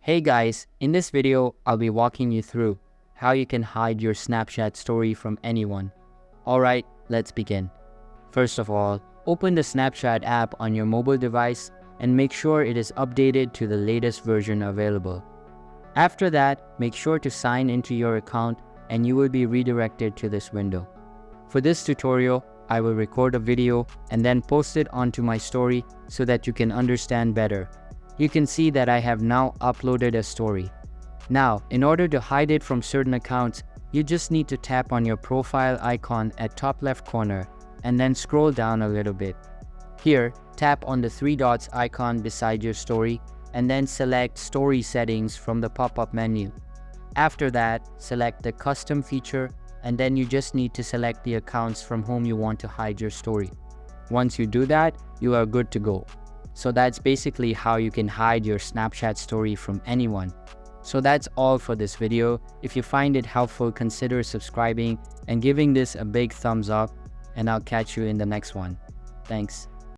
Hey guys, in this video, I'll be walking you through how you can hide your Snapchat story from anyone. Alright, let's begin. First of all, open the Snapchat app on your mobile device and make sure it is updated to the latest version available. After that, make sure to sign into your account and you will be redirected to this window. For this tutorial, I will record a video and then post it onto my story so that you can understand better. You can see that I have now uploaded a story. Now, in order to hide it from certain accounts, you just need to tap on your profile icon at top left corner and then scroll down a little bit. Here, tap on the three dots icon beside your story and then select Story Settings from the pop-up menu. After that, select the Custom feature and then you just need to select the accounts from whom you want to hide your story. Once you do that, you are good to go. So that's basically how you can hide your Snapchat story from anyone. So that's all for this video. If you find it helpful, consider subscribing and giving this a big thumbs up, and I'll catch you in the next one. Thanks.